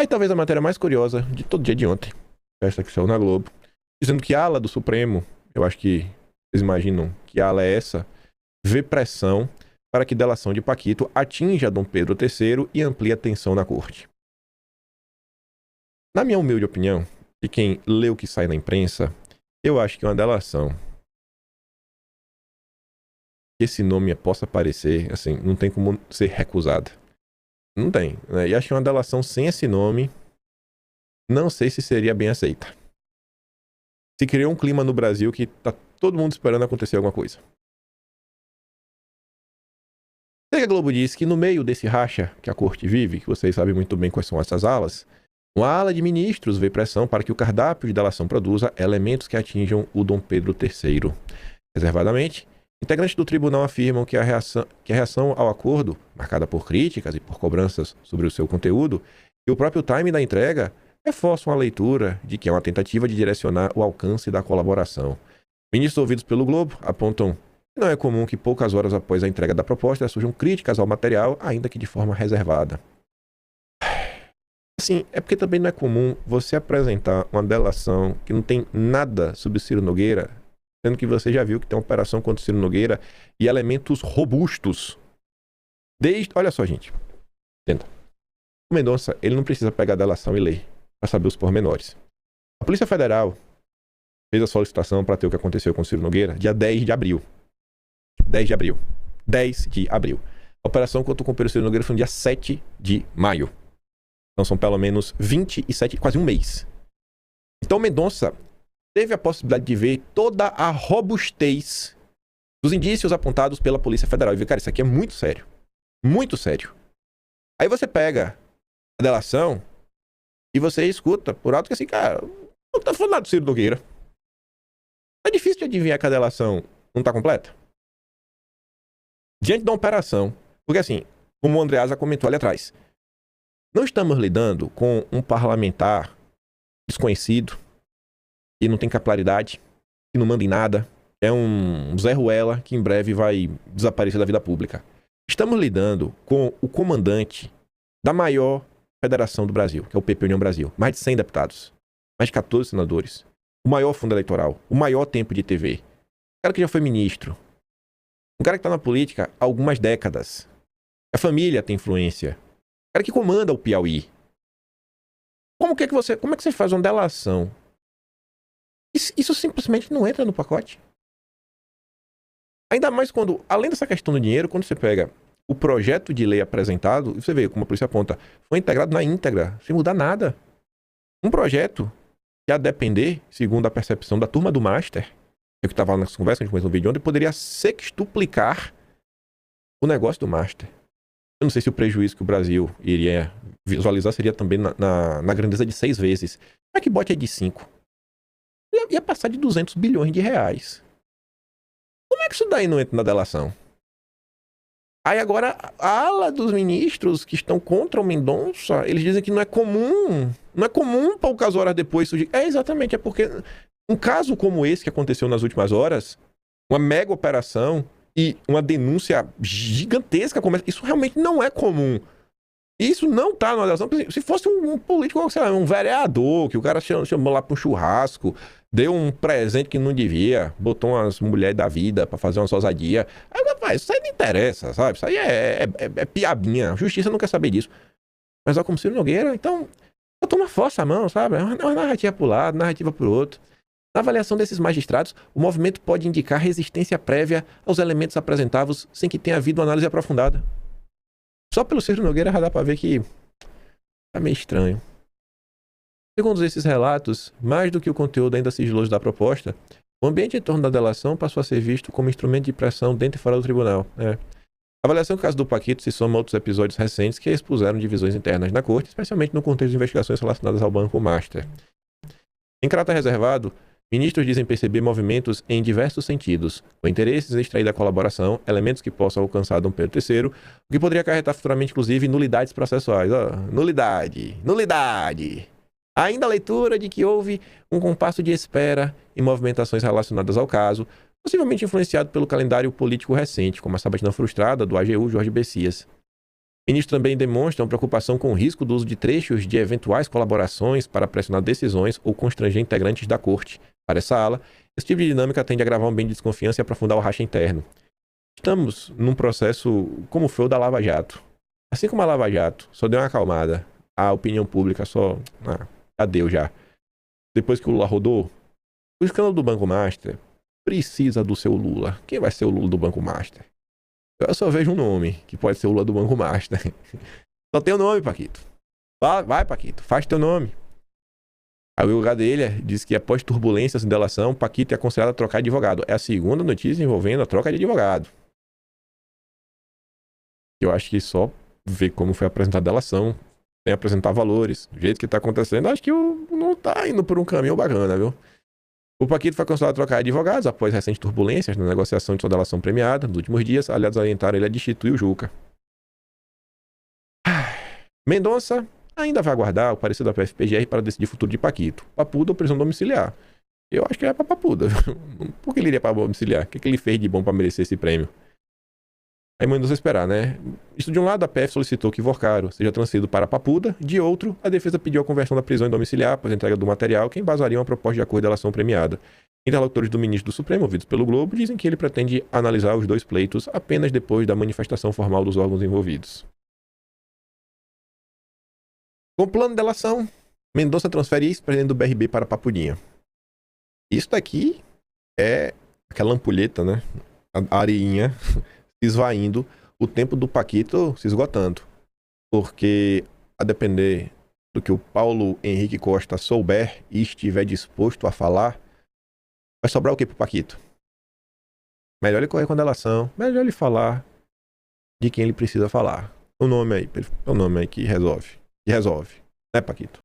Aí talvez a matéria mais curiosa de todo dia de ontem, essa que saiu na Globo, dizendo que a ala do Supremo, eu acho que vocês imaginam que a ala é essa, vê pressão para que delação de Paquito atinja Dom Pedro III e amplie a tensão na corte. Na minha humilde opinião, de quem lê o que sai na imprensa, eu acho que uma delação que esse nome possa aparecer, assim, não tem como ser recusada. Não tem, né? E acho que uma delação sem esse nome, não sei se seria bem aceita. Se criou um clima no Brasil que tá todo mundo esperando acontecer alguma coisa. A Globo diz que no meio desse racha que a corte vive, que vocês sabem muito bem quais são essas alas, uma ala de ministros vê pressão para que o cardápio de delação produza elementos que atinjam o Dom Pedro III. Reservadamente, integrantes do tribunal afirmam que a reação ao acordo, marcada por críticas e por cobranças sobre o seu conteúdo, e o próprio time da entrega, reforçam a leitura de que é uma tentativa de direcionar o alcance da colaboração. Ministros ouvidos pelo Globo apontam que não é comum que poucas horas após a entrega da proposta surjam críticas ao material, ainda que de forma reservada. Assim, é porque também não é comum você apresentar uma delação que não tem nada sobre Ciro Nogueira, sendo que você já viu que tem uma operação contra o Ciro Nogueira e elementos robustos. Olha só, gente. Tenta. O Mendonça, ele não precisa pegar a delação e ler para saber os pormenores. A Polícia Federal fez a solicitação para ter o que aconteceu com o Ciro Nogueira dia 10 de abril. 10 de abril. 10 de abril. A operação contra o companheiro Ciro Nogueira foi no dia 7 de maio. Então são pelo menos 27, quase um mês. Então o Mendonça teve a possibilidade de ver toda a robustez dos indícios apontados pela Polícia Federal. E ver, cara, isso aqui é muito sério. Muito sério. Aí você pega a delação e você escuta por alto que assim, cara, não tá falando nada do Ciro Nogueira. É difícil de adivinhar que a delação não tá completa. Diante da operação, porque assim, como o Andreasa comentou ali atrás, não estamos lidando com um parlamentar desconhecido, que não tem capilaridade, que não manda em nada, é um Zé Ruela que em breve vai desaparecer da vida pública. Estamos lidando com o comandante da maior federação do Brasil, que é o PP União Brasil. Mais de 100 deputados, mais de 14 senadores, o maior fundo eleitoral, o maior tempo de TV. Um cara que já foi ministro, um cara que está na política há algumas décadas. A família tem influência. O cara que comanda o Piauí. Como é que você faz uma delação? Isso simplesmente não entra no pacote. Ainda mais quando, além dessa questão do dinheiro, quando você pega o projeto de lei apresentado, você vê como a polícia aponta, foi integrado na íntegra, sem mudar nada. Um projeto que, a depender, segundo a percepção da turma do Master, que estava lá nas conversas que a gente começou no vídeo ontem, poderia sextuplicar o negócio do Master. Eu não sei se o prejuízo que o Brasil iria visualizar seria também na grandeza de 6 vezes. Mas que bote é de 5. Ia passar de 200 bilhões de reais. Como é que isso daí não entra na delação? Aí agora, a ala dos ministros que estão contra o Mendonça, eles dizem que não é comum poucas horas depois surgir. Exatamente, é porque um caso como esse que aconteceu nas últimas horas, uma mega operação e uma denúncia gigantesca, isso realmente não é comum. Isso não tá na delação. Se fosse um político, sei lá, um vereador, que o cara chamou lá para um churrasco, deu um presente que não devia, botou umas mulheres da vida para fazer uma ousadia. Aí, rapaz, isso aí não interessa, sabe? Isso aí é piabinha. A justiça não quer saber disso. Mas ó, como Ciro Nogueira, então, a turma força a mão, sabe? É uma narrativa para um lado, narrativa para o outro. Na avaliação desses magistrados, o movimento pode indicar resistência prévia aos elementos apresentados sem que tenha havido uma análise aprofundada. Só pelo Ciro Nogueira já dá pra ver que tá meio estranho. Segundo esses relatos, mais do que o conteúdo ainda sigiloso da proposta, o ambiente em torno da delação passou a ser visto como instrumento de pressão dentro e fora do tribunal. A avaliação do caso do Paquito se soma a outros episódios recentes que expuseram divisões internas na corte, especialmente no contexto de investigações relacionadas ao Banco Master. Em caráter reservado, ministros dizem perceber movimentos em diversos sentidos, com interesses em extrair da colaboração elementos que possam alcançar Dom Pedro III, o que poderia acarretar futuramente, inclusive, nulidades processuais. Nulidade! Ainda a leitura de que houve um compasso de espera em movimentações relacionadas ao caso, possivelmente influenciado pelo calendário político recente, como a sabatina frustrada do AGU Jorge Bessias. Ministros também demonstram preocupação com o risco do uso de trechos de eventuais colaborações para pressionar decisões ou constranger integrantes da corte. Para essa ala, esse tipo de dinâmica tende a agravar um ambiente de desconfiança e aprofundar o racha interno. Estamos num processo como foi o da Lava Jato. Assim como a Lava Jato só deu uma acalmada, a opinião pública só... já deu já. Depois que o Lula rodou, o escândalo do Banco Master precisa do seu Lula. Quem vai ser o Lula do Banco Master? Eu só vejo um nome, que pode ser o Lula do Banco Master. Só tem o nome, Paquito. Vai, Paquito, faz teu nome. Aí o Gadelha diz que após turbulências em delação, Paquito é aconselhado a trocar de advogado. É a segunda notícia envolvendo a troca de advogado. Eu acho que só ver como foi apresentada a delação, sem apresentar valores, do jeito que tá acontecendo, acho que não tá indo por um caminho bacana, viu? O Paquito foi aconselhado a trocar de advogados após recentes turbulências na negociação de sua delação premiada. Nos últimos dias, aliados orientaram ele a destituir o Juca. Mendonça ainda vai aguardar o parecer da PFPGR para decidir o futuro de Paquito. Papuda ou prisão domiciliar? Eu acho que é pra Papuda. Por que ele iria pra domiciliar? O que ele fez de bom para merecer esse prêmio? Aí Mendonça esperar, né? Isso de um lado, a PF solicitou que Vorcaro seja transferido para Papuda. De outro, a defesa pediu a conversão da prisão em domiciliar após a entrega do material que embasaria uma proposta de acordo de delação premiada. Interlocutores do ministro do Supremo, ouvidos pelo Globo, dizem que ele pretende analisar os dois pleitos apenas depois da manifestação formal dos órgãos envolvidos. Com o plano de delação, Mendonça transfere ex-presidente do BRB para Papudinha. Isso daqui é aquela ampulheta, né? A areinha se esvaindo, o tempo do Paquito se esgotando. Porque, a depender do que o Paulo Henrique Costa souber e estiver disposto a falar, vai sobrar o que pro Paquito? Melhor ele correr com a delação, melhor ele falar de quem ele precisa falar. O nome aí que resolve. Né, Paquito?